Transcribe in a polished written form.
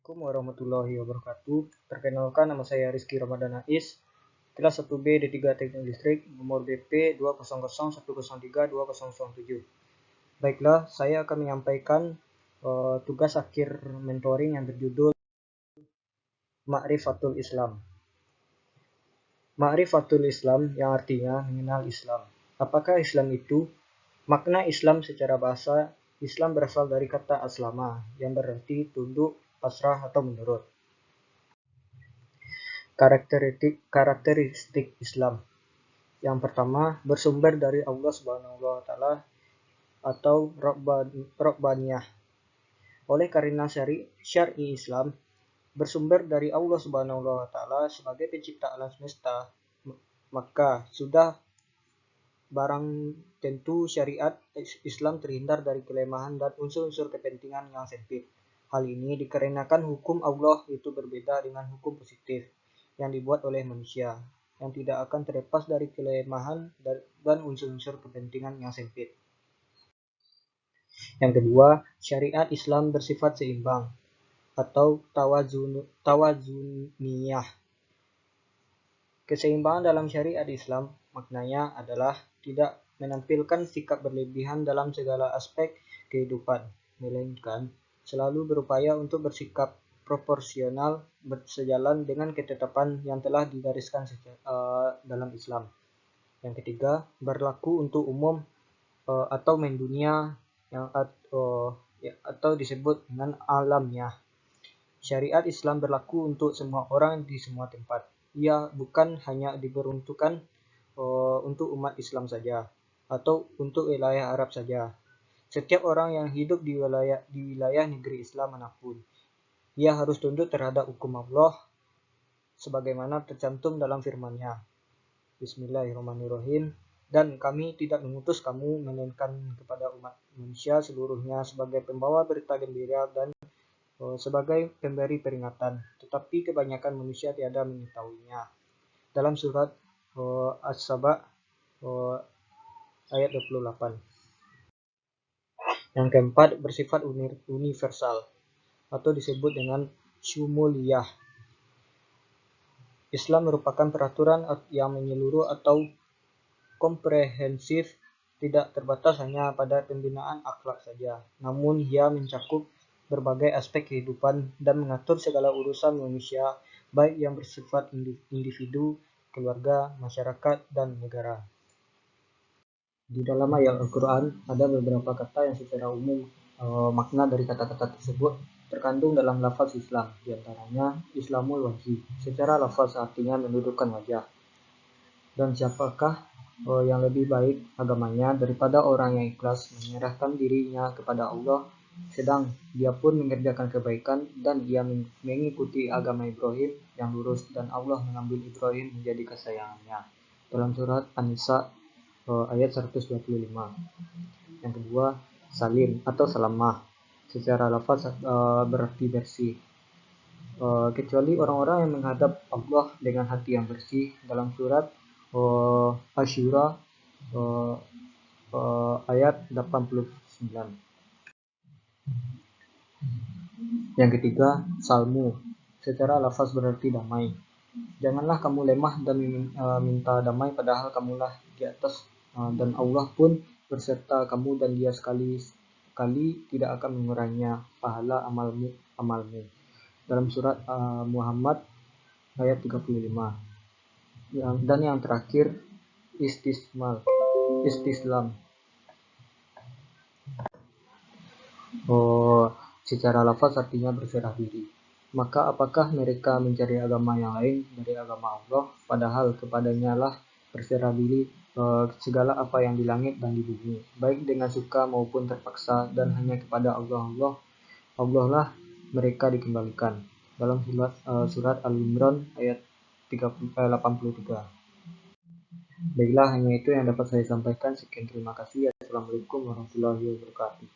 Assalamualaikum warahmatullahi wabarakatuh. Perkenalkan, nama saya Rizky Ramadan Ais, kelas 1B D3 Teknik Listrik, nomor BP 20011032007. Baiklah, saya akan menyampaikan tugas akhir mentoring yang berjudul Ma'rifatul Islam. Ma'rifatul Islam yang artinya mengenal Islam. Apakah Islam itu? Makna Islam secara bahasa, Islam berasal dari kata aslama yang berarti tunduk, pasrah atau menurut. Karakteristik Islam. Yang pertama, bersumber dari Allah Subhanahu wa taala atau Rabbaniyah. Oleh karena syar'i Islam bersumber dari Allah Subhanahu wa taala sebagai pencipta alam semesta, maka sudah barang tentu syariat Islam terhindar dari kelemahan dan unsur-unsur kepentingan yang sempit. Hal ini dikarenakan hukum Allah itu berbeda dengan hukum positif yang dibuat oleh manusia, yang tidak akan terlepas dari kelemahan dan unsur-unsur kepentingan yang sempit. Yang kedua, syariat Islam bersifat seimbang atau tawazuniyah. Keseimbangan dalam syariat Islam maknanya adalah tidak menampilkan sikap berlebihan dalam segala aspek kehidupan, melainkan selalu berupaya untuk bersikap proporsional sejalan dengan ketetapan yang telah digariskan dalam Islam. Yang ketiga, berlaku untuk umum atau mendunia atau disebut dengan alamnya. Syariat Islam berlaku untuk semua orang di semua tempat. Ia bukan hanya diperuntukkan untuk umat Islam saja atau untuk wilayah Arab saja. Setiap orang yang hidup di wilayah negeri Islam manapun, ia harus tunduk terhadap hukum Allah sebagaimana tercantum dalam firman-Nya. Bismillahirrahmanirrahim. Dan kami tidak mengutus kamu melainkan kepada umat manusia seluruhnya sebagai pembawa berita gembira dan sebagai pemberi peringatan, tetapi kebanyakan manusia tiada mengetahuinya. Dalam surat As-Saba ayat 28. Yang keempat, bersifat universal atau disebut dengan syumuliyah. Islam merupakan peraturan yang menyeluruh atau komprehensif, tidak terbatas hanya pada pembinaan akhlak saja, namun ia mencakup berbagai aspek kehidupan dan mengatur segala urusan manusia, baik yang bersifat individu, keluarga, masyarakat, dan negara. Di dalam ayat Al-Quran ada beberapa kata yang secara umum makna dari kata-kata tersebut terkandung dalam lafaz Islam, diantaranya Islamul wajih. Secara lafaz artinya menundukkan wajah. Dan siapakah yang lebih baik agamanya daripada orang yang ikhlas menyerahkan dirinya kepada Allah, sedang dia pun mengerjakan kebaikan dan ia mengikuti agama Ibrahim yang lurus, dan Allah mengambil Ibrahim menjadi kesayangannya. Dalam surat An-Nisa ayat 125. Yang kedua, salim atau salamah. Secara lafaz berarti bersih. Kecuali orang-orang yang menghadap Allah dengan hati yang bersih, dalam surat Asy-Syura ayat 89. Yang ketiga, salmu. Secara lafaz berarti damai. Janganlah kamu lemah dan minta damai padahal kamulah di atas, dan Allah pun berserta kamu dan dia sekali tidak akan menguranginya pahala amalmu. Dalam surat Muhammad ayat 35. Dan yang terakhir, istislam. Secara lafaz artinya berserah diri. Maka apakah mereka mencari agama yang lain dari agama Allah, padahal kepadanya lah berserah diri segala apa yang di langit dan di bumi, baik dengan suka maupun terpaksa, dan hanya kepada Allah lah mereka dikembalikan. Dalam surat Al-Imran ayat 83. Baiklah, hanya itu yang dapat saya sampaikan. Sekian, terima kasih. Assalamualaikum warahmatullahi wabarakatuh.